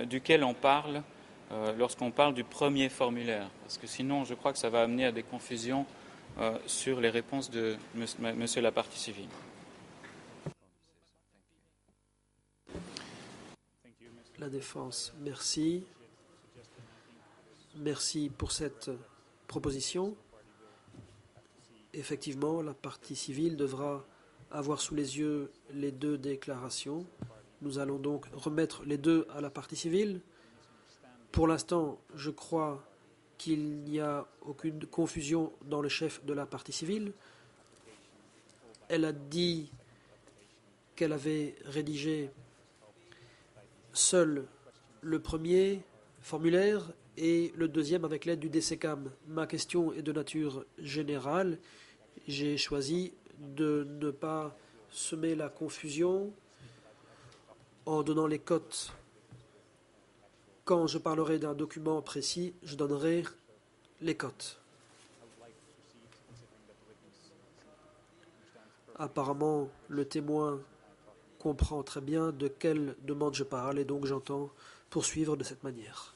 duquel on parle lorsqu'on parle du premier formulaire. Parce que sinon, je crois que ça va amener à des confusions sur les réponses de monsieur la partie civile. La défense, merci. Merci pour cette proposition. Effectivement, la partie civile devra avoir sous les yeux les deux déclarations. Nous allons donc remettre les deux à la partie civile. Pour l'instant, je crois qu'il n'y a aucune confusion dans le chef de la partie civile. Elle a dit qu'elle avait rédigé seul le premier formulaire et le deuxième avec l'aide du DCCAM. Ma question est de nature générale. J'ai choisi de ne pas semer la confusion en donnant les cotes. Quand je parlerai d'un document précis, je donnerai les cotes. Apparemment, le témoin comprend très bien de quelle demande je parle et donc j'entends poursuivre de cette manière.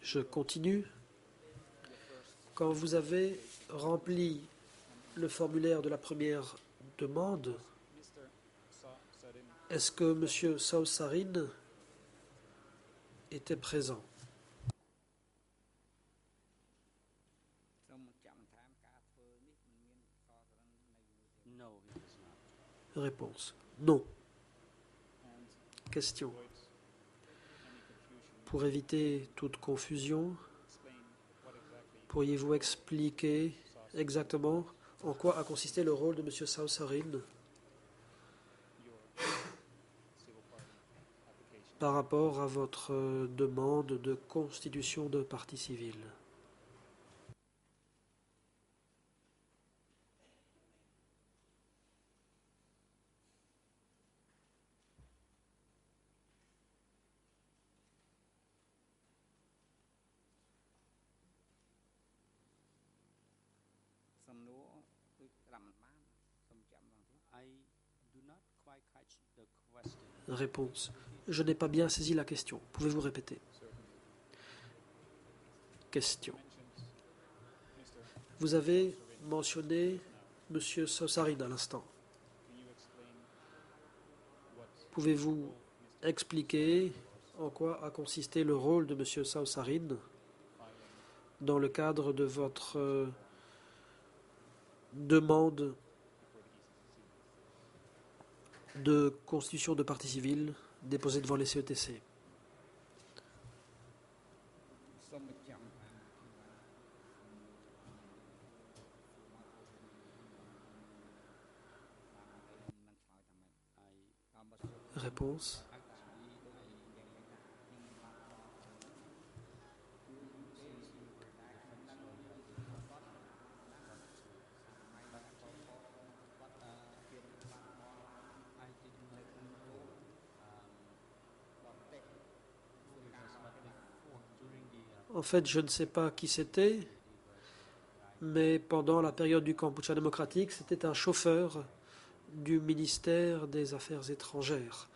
Je continue. Quand vous avez rempli le formulaire de la première demande, est-ce que M. Saosarin était présent? Réponse. Non. Question. Pour éviter toute confusion, pourriez-vous expliquer exactement en quoi a consisté le rôle de M. Saosarin par rapport à votre demande de constitution de partie civile? Réponse. Je n'ai pas bien saisi la question. Pouvez-vous répéter? Question. Vous avez mentionné M. Saosarin à l'instant. Pouvez-vous expliquer en quoi a consisté le rôle de M. Saosarin dans le cadre de votre demande de constitution de partie civile déposée devant les CETC? Réponse. En fait, je ne sais pas qui c'était, mais pendant la période du Kampuchea démocratique, c'était un chauffeur du ministère des Affaires étrangères.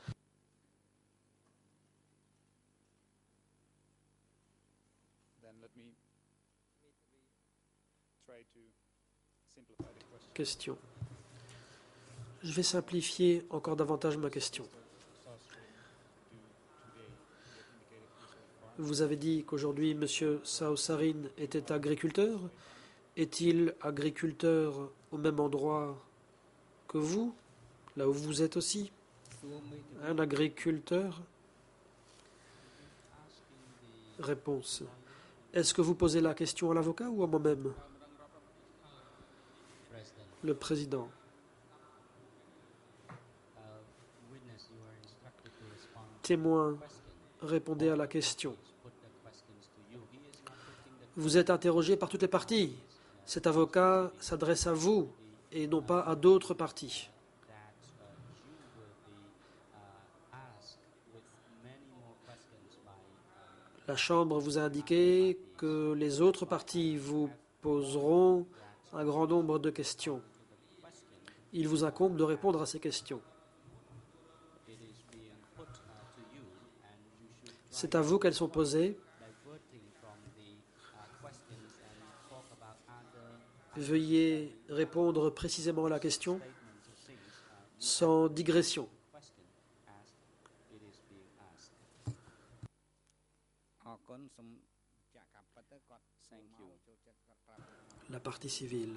Question. Je vais simplifier encore davantage ma question. Vous avez dit qu'aujourd'hui, M. Saosarin était agriculteur. Est-il agriculteur au même endroit que vous, là où vous êtes aussi? Un agriculteur? Réponse. Est-ce que vous posez la question à l'avocat ou à moi-même? Le président. Témoin, répondez à la question. Vous êtes interrogé par toutes les parties. Cet avocat s'adresse à vous et non pas à d'autres parties. La Chambre vous a indiqué que les autres parties vous poseront un grand nombre de questions. Il vous incombe de répondre à ces questions. C'est à vous qu'elles sont posées. Veuillez répondre précisément à la question, sans digression. La partie civile.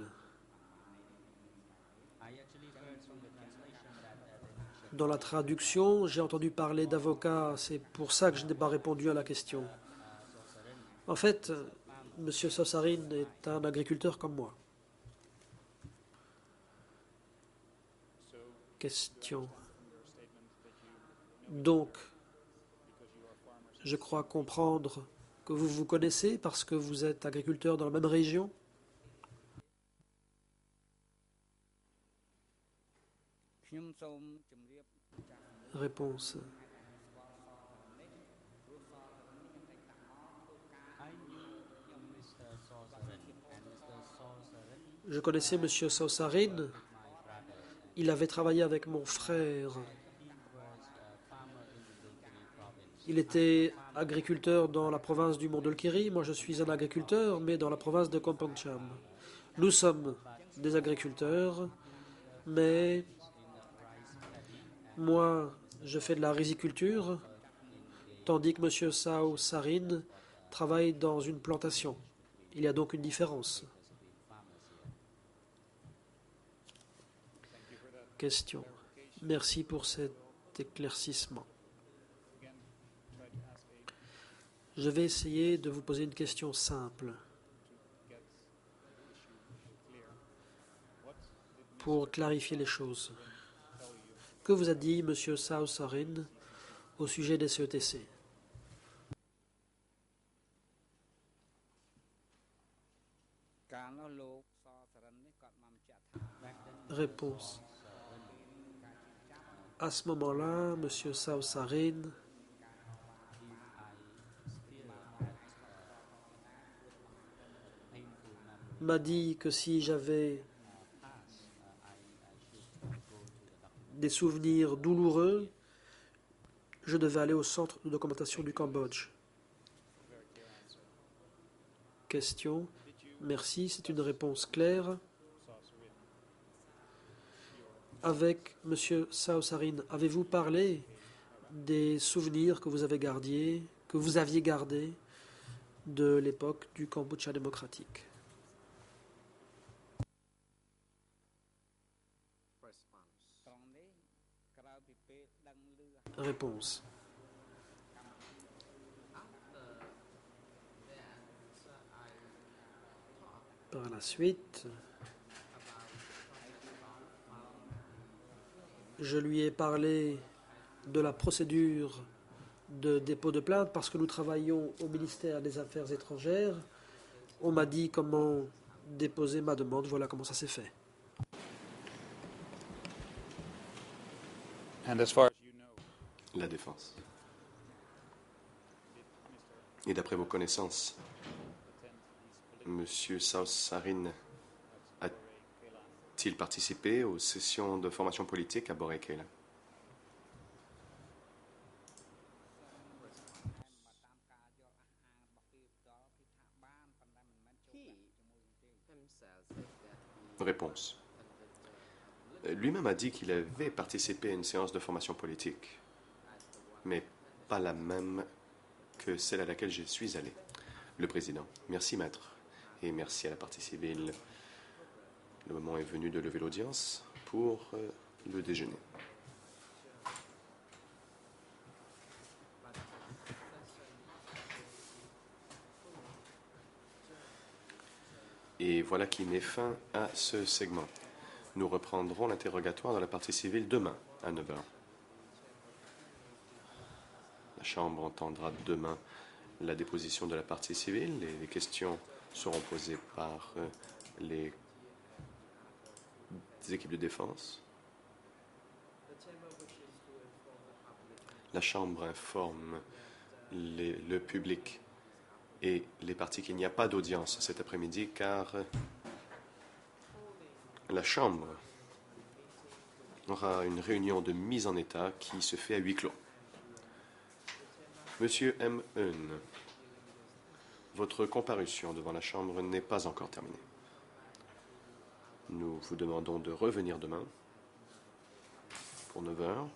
Dans la traduction, j'ai entendu parler d'avocat, c'est pour ça que je n'ai pas répondu à la question. En fait, Monsieur Sassarine est un agriculteur comme moi. Question. Donc, je crois comprendre que vous vous connaissez parce que vous êtes agriculteur dans la même région? Réponse. Je connaissais Monsieur Sassarine. Il avait travaillé avec mon frère. Il était agriculteur dans la province du Mondulkiri. Moi, je suis un agriculteur, mais dans la province de Kompongcham. Nous sommes des agriculteurs, mais moi, je fais de la riziculture, tandis que M. Sao Sarin travaille dans une plantation. Il y a donc une différence. Question. Merci pour cet éclaircissement. Je vais essayer de vous poser une question simple. Pour clarifier les choses. Que vous a dit M. Sao Sarin au sujet des CETC? Réponse. À ce moment-là, M. Sao Sarin m'a dit que si j'avais des souvenirs douloureux, je devais aller au centre de documentation du Cambodge. Question. Merci, c'est une réponse claire. Avec M. Sao Sarin, avez-vous parlé des souvenirs que vous aviez gardés de l'époque du Kombucha démocratique? Réponse. Par la suite, je lui ai parlé de la procédure de dépôt de plainte parce que nous travaillons au ministère des Affaires étrangères. On m'a dit comment déposer ma demande. Voilà comment ça s'est fait. La défense. Et d'après vos connaissances, M. Sao Sarin a-t-il participé aux sessions de formation politique à Boré Kela? Réponse. Lui-même a dit qu'il avait participé à une séance de formation politique, mais pas la même que celle à laquelle je suis allé. Le président. Merci, maître. Et merci à la partie civile. Le moment est venu de lever l'audience pour le déjeuner. Et voilà qui met fin à ce segment. Nous reprendrons l'interrogatoire dans la partie civile demain à 9 h. La Chambre entendra demain la déposition de la partie civile et les questions seront posées par les équipes de défense. La Chambre informe le public et les parties qu'il n'y a pas d'audience cet après-midi car la Chambre aura une réunion de mise en état qui se fait à huis clos. Monsieur M. Eun, votre comparution devant la Chambre n'est pas encore terminée. Nous vous demandons de revenir demain pour 9 h.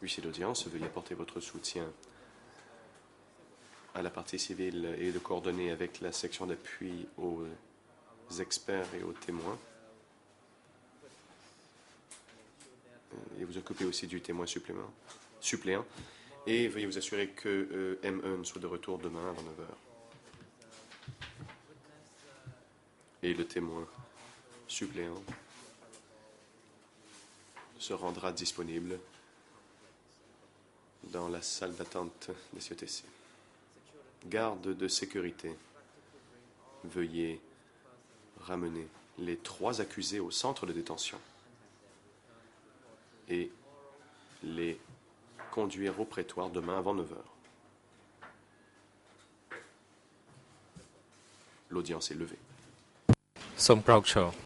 Huissier d'audience, veuillez apporter votre soutien à la partie civile et de coordonner avec la section d'appui aux experts et aux témoins. Et vous occupez aussi du témoin suppléant. Et veuillez vous assurer que M1 soit de retour demain avant 9 heures. Et le témoin suppléant se rendra disponible dans la salle d'attente des CETC. Garde de sécurité, veuillez ramener les 3 accusés au centre de détention et les conduire au prétoire demain avant 9 heures. L'audience est levée. សូមក្រោកឈរ